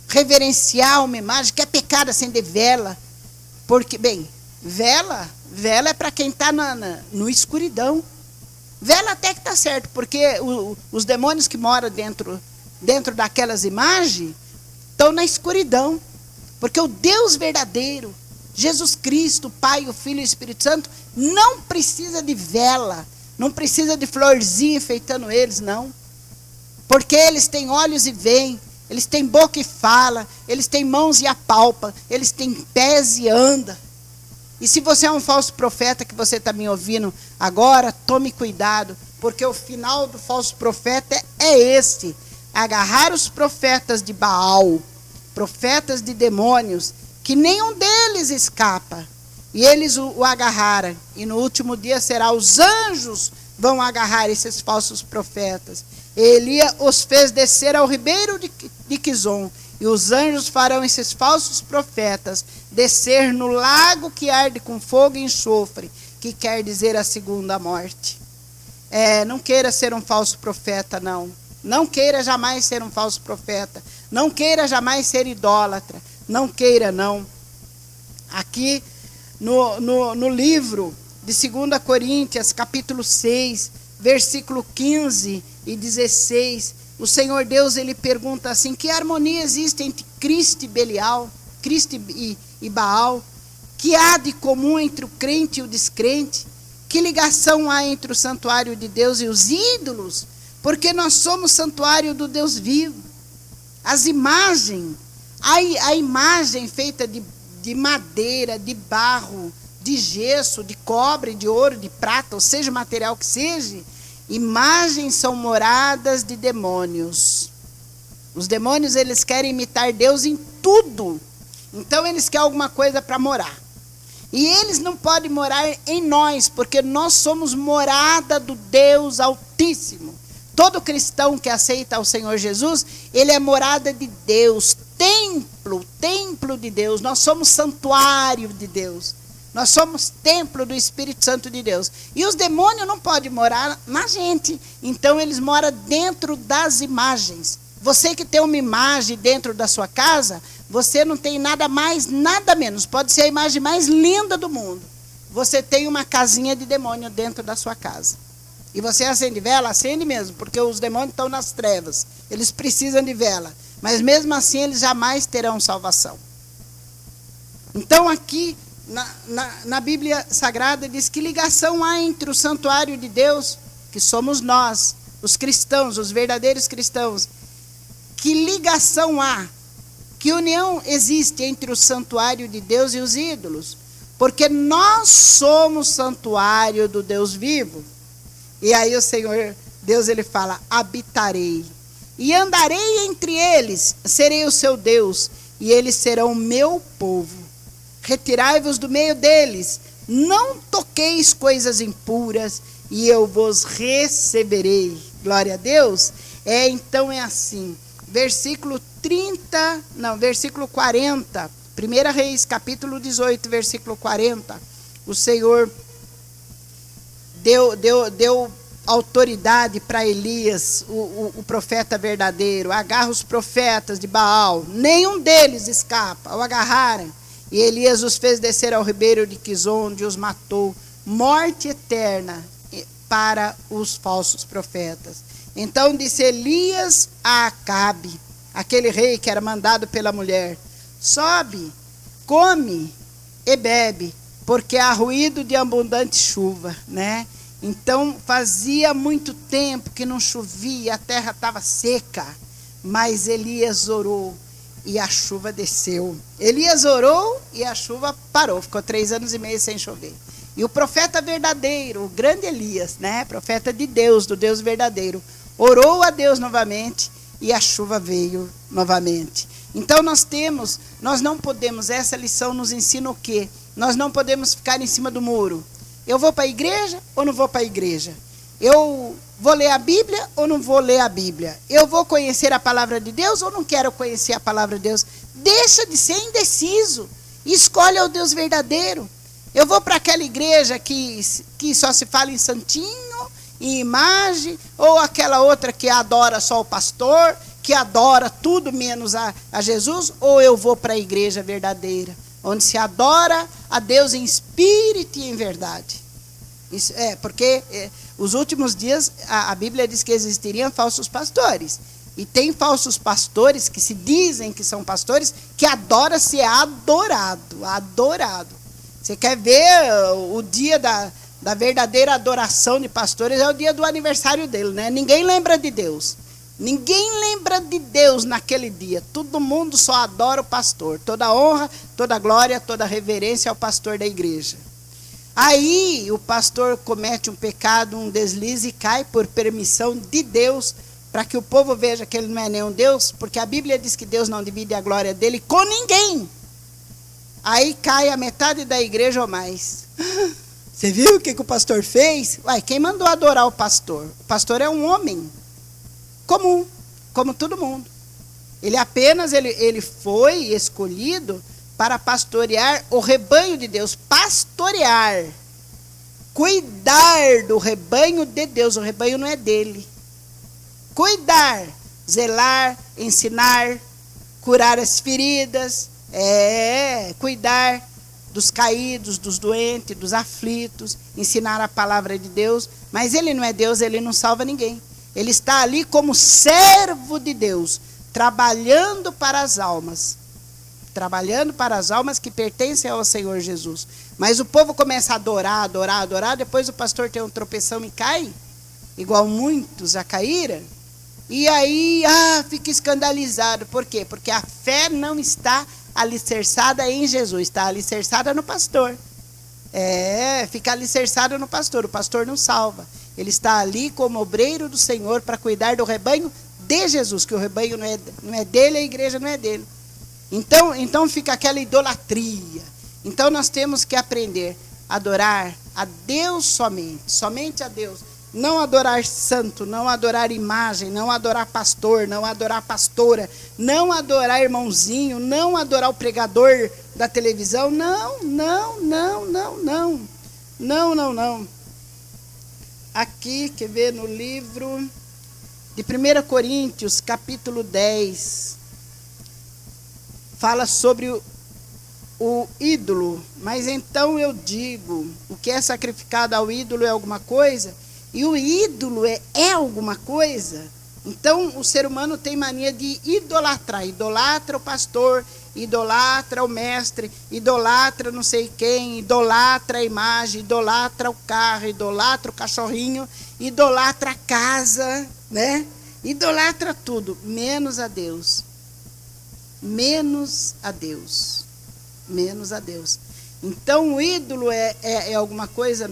reverenciar uma imagem, que é pecado acender vela. Porque, bem, vela é para quem está no escuridão. Vela até que está certo, porque os demônios que moram dentro daquelas imagens estão na escuridão. Porque o Deus verdadeiro, Jesus Cristo, o Pai, o Filho e o Espírito Santo, não precisa de vela, não precisa de florzinha enfeitando eles, não. Porque eles têm olhos e veem, eles têm boca e fala, eles têm mãos e apalpa, eles têm pés e anda. E se você é um falso profeta que você está me ouvindo agora, tome cuidado, porque o final do falso profeta é este: agarrar os profetas de Baal, profetas de demônios, que nenhum deles escapa. E eles o agarraram, e no último dia será os anjos vão agarrar esses falsos profetas. Elias os fez descer ao ribeiro de Quizon, e os anjos farão esses falsos profetas descer no lago que arde com fogo e enxofre, que quer dizer a segunda morte. Não queira ser um falso profeta, não. Não queira jamais ser um falso profeta. Não queira jamais ser idólatra. Não queira, não. Aqui no livro de 2 Coríntios, capítulo 6, versículo 15 e 16, o Senhor Deus, ele pergunta assim: que harmonia existe entre Cristo e Belial, Cristo e Baal? Que há de comum entre o crente e o descrente? Que ligação há entre o santuário de Deus e os ídolos? Porque nós somos santuário do Deus vivo. As imagens, a imagem feita de madeira, de barro, de gesso, de cobre, de ouro, de prata, ou seja, o material que seja, imagens são moradas de demônios. Os demônios, eles querem imitar Deus em tudo. Então eles querem alguma coisa para morar. E eles não podem morar em nós, porque nós somos morada do Deus Altíssimo. Todo cristão que aceita o Senhor Jesus, ele é morada de Deus, templo de Deus. Nós somos santuário de Deus. Nós somos templo do Espírito Santo de Deus. E os demônios não podem morar na gente. Então eles moram dentro das imagens. Você que tem uma imagem dentro da sua casa, você não tem nada mais, nada menos. Pode ser a imagem mais linda do mundo. Você tem uma casinha de demônio dentro da sua casa. E você acende vela? Acende mesmo, porque os demônios estão nas trevas. Eles precisam de vela. Mas mesmo assim eles jamais terão salvação. Então aqui na Bíblia Sagrada diz: que ligação há entre o santuário de Deus, que somos nós, os cristãos, os verdadeiros cristãos. Que ligação há, que união existe entre o santuário de Deus e os ídolos? Porque nós somos santuário do Deus vivo. E aí o Senhor Deus, ele fala: habitarei e andarei entre eles, serei o seu Deus, e eles serão o meu povo. Retirai-vos do meio deles, não toqueis coisas impuras, e eu vos receberei. Glória a Deus. Então é assim, versículo 40, 1 Reis, capítulo 18, versículo 40, o Senhor deu autoridade para Elias, o profeta verdadeiro. Agarra os profetas de Baal, nenhum deles escapa. Ao agarrarem, e Elias os fez descer ao ribeiro de Quizon, onde os matou. Morte eterna para os falsos profetas. Então disse Elias a Acabe, aquele rei que era mandado pela mulher: sobe, come e bebe, porque há ruído de abundante chuva, né? Então fazia muito tempo que não chovia, a terra estava seca, mas Elias orou e a chuva desceu. Elias orou e a chuva parou, ficou 3 anos e meio sem chover. E o profeta verdadeiro, o grande Elias, né? Profeta de Deus, do Deus verdadeiro, orou a Deus novamente e a chuva veio novamente. Então nós não podemos, essa lição nos ensina o quê? Nós não podemos ficar em cima do muro. Eu vou para a igreja ou não vou para a igreja? Eu vou ler a Bíblia ou não vou ler a Bíblia? Eu vou conhecer a palavra de Deus ou não quero conhecer a palavra de Deus? Deixa de ser indeciso. Escolhe o Deus verdadeiro. Eu vou para aquela igreja que só se fala em santinho, em imagem, ou aquela outra que adora só o pastor, que adora tudo menos a Jesus, ou eu vou para a igreja verdadeira, onde se adora a Deus em espírito e em verdade. Isso, porque os últimos dias a Bíblia diz que existiriam falsos pastores. E tem falsos pastores que se dizem que são pastores, que adora ser adorado. Você quer ver o dia da verdadeira adoração de pastores, é o dia do aniversário dele, né? Ninguém lembra de Deus. Ninguém lembra de Deus naquele dia. Todo mundo só adora o pastor. Toda honra, toda glória, toda reverência ao pastor da igreja. Aí o pastor comete um pecado, um deslize e cai por permissão de Deus, para que o povo veja que ele não é nenhum Deus, porque a Bíblia diz que Deus não divide a glória dele com ninguém. Aí cai a metade da igreja ou mais. Você viu o que o pastor fez? Uai, quem mandou adorar o pastor? O pastor é um homem comum, como todo mundo. Ele foi escolhido para pastorear o rebanho de Deus. Pastorear. Cuidar do rebanho de Deus. O rebanho não é dele. Cuidar, zelar, ensinar, curar as feridas, cuidar dos caídos, dos doentes, dos aflitos, ensinar a palavra de Deus. Mas ele não é Deus, ele não salva ninguém. Ele está ali como servo de Deus, trabalhando para as almas que pertencem ao Senhor Jesus. Mas o povo começa a adorar, depois o pastor tem um tropeção e cai, igual muitos já caíram, e aí fica escandalizado. Por quê? Porque a fé não está alicerçada em Jesus, está alicerçada no pastor. Fica alicerçada no pastor. O pastor não salva. Ele está ali como obreiro do Senhor para cuidar do rebanho de Jesus, que o rebanho não é dele, a igreja não é dele. Então fica aquela idolatria. Então nós temos que aprender a adorar a Deus somente a Deus. Não adorar santo, não adorar imagem, não adorar pastor, não adorar pastora, não adorar irmãozinho, não adorar o pregador da televisão. Não. Aqui, quer ver, no livro de 1 Coríntios, capítulo 10, fala sobre o ídolo. Mas então eu digo, o que é sacrificado ao ídolo é alguma coisa? E o ídolo é alguma coisa? Então o ser humano tem mania de idolatrar. Idolatra o pastor, idolatra o mestre, idolatra não sei quem, idolatra a imagem, idolatra o carro, idolatra o cachorrinho, idolatra a casa, né? Idolatra tudo, menos a Deus. Menos a Deus. Então o ídolo é alguma coisa?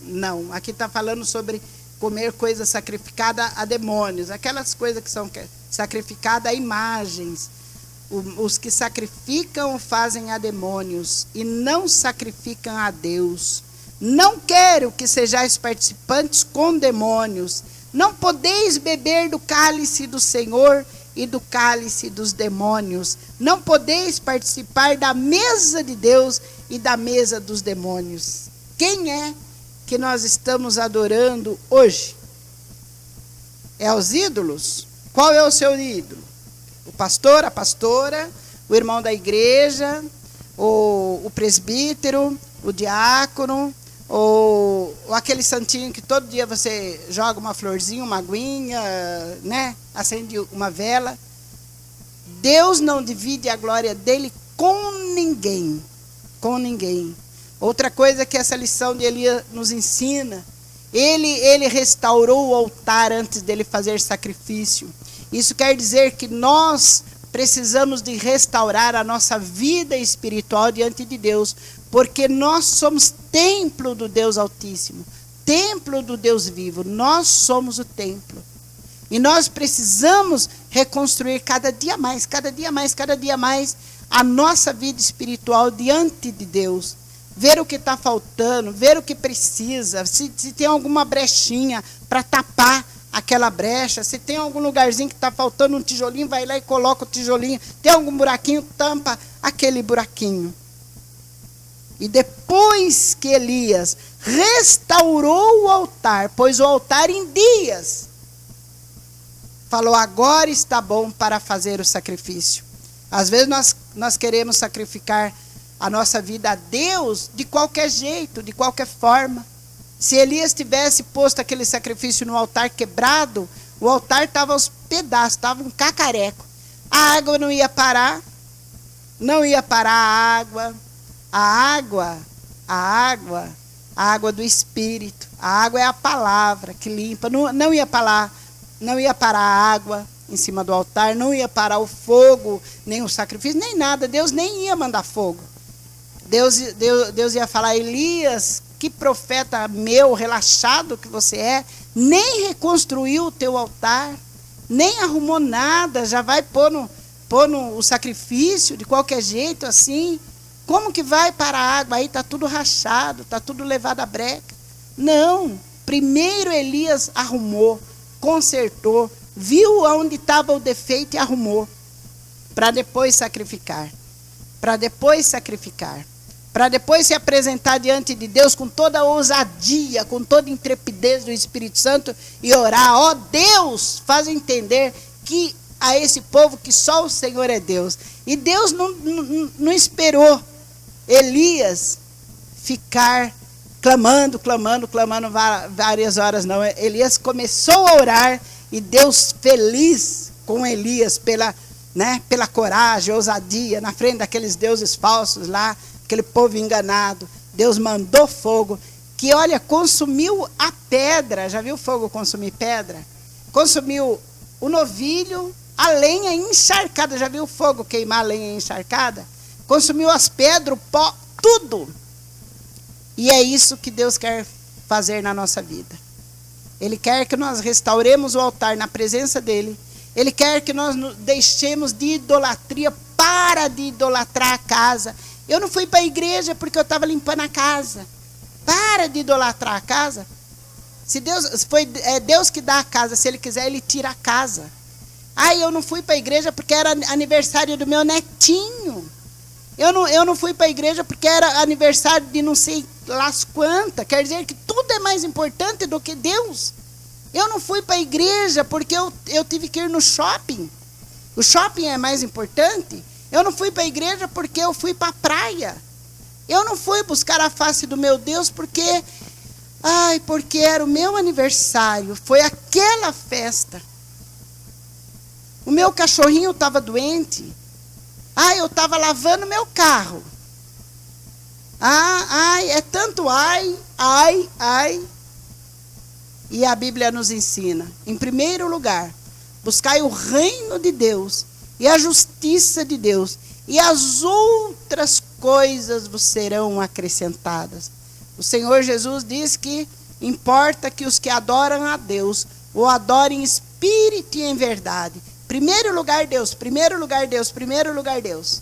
Não, aqui está falando sobre comer coisa sacrificada a demônios, aquelas coisas que são sacrificadas a imagens. Os que sacrificam fazem a demônios e não sacrificam a Deus. Não quero que sejais participantes com demônios. Não podeis beber do cálice do Senhor e do cálice dos demônios. Não podeis participar da mesa de Deus e da mesa dos demônios. Quem é que nós estamos adorando hoje? É os ídolos? Qual é o seu ídolo? O pastor, a pastora, o irmão da igreja, o presbítero, o diácono, ou aquele santinho que todo dia você joga uma florzinha, uma aguinha, né? Acende uma vela. Deus não divide a glória dele com ninguém. Com ninguém. Outra coisa que essa lição de Elias nos ensina, ele restaurou o altar antes dele fazer sacrifício. Isso quer dizer que nós precisamos de restaurar a nossa vida espiritual diante de Deus, porque nós somos templo do Deus Altíssimo, templo do Deus vivo. Nós somos o templo. E nós precisamos reconstruir cada dia mais a nossa vida espiritual diante de Deus. Ver o que está faltando, ver o que precisa, se tem alguma brechinha para tapar aquela brecha, se tem algum lugarzinho que está faltando um tijolinho, vai lá e coloca o tijolinho, tem algum buraquinho, tampa aquele buraquinho. E depois que Elias restaurou o altar, pôs o altar em dias, falou, agora está bom para fazer o sacrifício. Às vezes nós queremos sacrificar a nossa vida a Deus de qualquer jeito, de qualquer forma. Se Elias tivesse posto aquele sacrifício no altar quebrado, o altar estava aos pedaços, estava um cacareco. A água não ia parar, a água do Espírito. A água é a palavra que limpa, não ia parar a água em cima do altar, não ia parar o fogo, nem o sacrifício, nem nada. Deus nem ia mandar fogo. Deus ia falar, Elias, que profeta meu, relaxado que você é, nem reconstruiu o teu altar, nem arrumou nada, já vai pôr no o sacrifício de qualquer jeito assim. Como que vai para a água? Aí está tudo rachado, está tudo levado à breca. Não, primeiro Elias arrumou, consertou, viu onde estava o defeito e arrumou, para depois sacrificar. Para depois se apresentar diante de Deus com toda a ousadia, com toda a intrepidez do Espírito Santo e orar, ó Deus, faz entender que a esse povo que só o Senhor é Deus. E Deus não esperou Elias ficar clamando várias horas, não. Elias começou a orar e Deus, feliz com Elias pela coragem, ousadia, na frente daqueles deuses falsos lá, aquele povo enganado, Deus mandou fogo, que olha, consumiu a pedra. Já viu fogo consumir pedra? Consumiu o novilho, a lenha encharcada. Já viu fogo queimar a lenha encharcada? Consumiu as pedras, o pó, tudo. E é isso que Deus quer fazer na nossa vida. Ele quer que nós restauremos o altar na presença dele. Ele quer que nós nos deixemos de idolatria, para de idolatrar a casa. Eu não fui para a igreja porque eu estava limpando a casa. Para de idolatrar a casa. Se Deus, é Deus que dá a casa, se Ele quiser, Ele tira a casa. Eu não fui para a igreja porque era aniversário do meu netinho. Eu não fui para a igreja porque era aniversário de não sei las quantas. Quer dizer que tudo é mais importante do que Deus. Eu não fui para a igreja porque eu tive que ir no shopping. O shopping é mais importante. Eu não fui para a igreja porque eu fui para a praia. Eu não fui buscar a face do meu Deus porque era o meu aniversário. Foi aquela festa. O meu cachorrinho estava doente. Eu estava lavando meu carro. É tanto ai. E a Bíblia nos ensina, em primeiro lugar, buscai o reino de Deus e a justiça de Deus, e as outras coisas vos serão acrescentadas. O Senhor Jesus diz que importa que os que adoram a Deus o adorem em espírito e em verdade. Primeiro lugar Deus, primeiro lugar Deus, primeiro lugar Deus.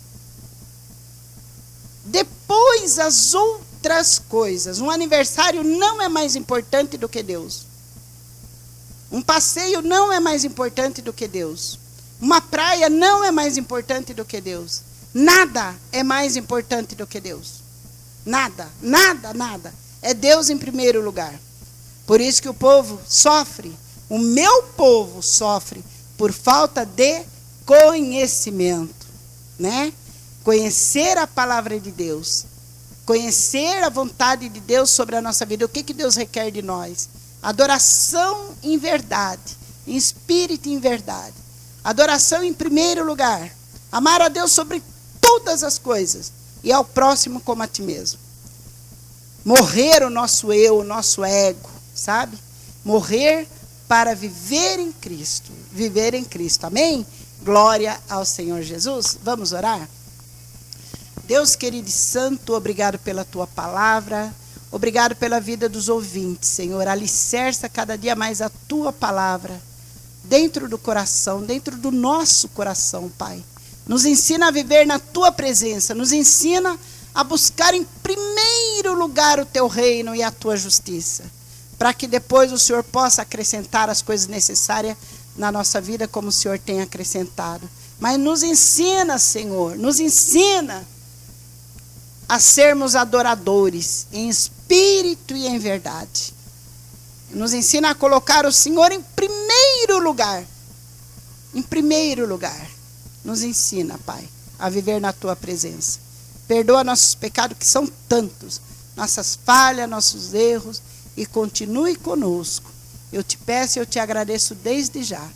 Depois as outras coisas. Um aniversário não é mais importante do que Deus. Um passeio não é mais importante do que Deus. Uma praia não é mais importante do que Deus. Nada é mais importante do que Deus. Nada. É Deus em primeiro lugar. Por isso que o povo sofre. O meu povo sofre por falta de conhecimento, né? Conhecer a palavra de Deus. Conhecer a vontade de Deus sobre a nossa vida. O que Deus requer de nós? Adoração em verdade, em espírito e em verdade. Adoração em primeiro lugar. Amar a Deus sobre todas as coisas e ao próximo como a ti mesmo. Morrer o nosso eu, o nosso ego, sabe? Morrer para viver em Cristo. Viver em Cristo, amém? Glória ao Senhor Jesus. Vamos orar? Deus querido e santo, obrigado pela tua palavra, obrigado pela vida dos ouvintes, Senhor. Alicerça cada dia mais a tua palavra dentro do coração, dentro do nosso coração, Pai. Nos ensina a viver na tua presença, nos ensina a buscar em primeiro lugar o teu reino e a tua justiça, para que depois o Senhor possa acrescentar as coisas necessárias na nossa vida, como o Senhor tem acrescentado. Mas nos ensina, Senhor, nos ensina a sermos adoradores em espírito e em verdade. Nos ensina a colocar o Senhor em primeiro lugar. Em primeiro lugar. Nos ensina, Pai, a viver na tua presença. Perdoa nossos pecados, que são tantos, nossas falhas, nossos erros, e continue conosco. Eu te peço e eu te agradeço desde já,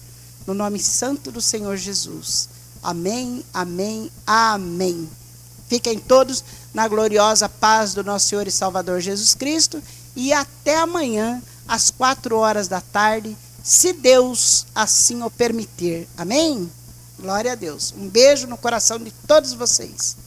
no nome santo do Senhor Jesus. Amém, amém, amém. Fiquem todos na gloriosa paz do nosso Senhor e Salvador Jesus Cristo, e até amanhã, às 16h, se Deus assim o permitir. Amém? Glória a Deus. Um beijo no coração de todos vocês.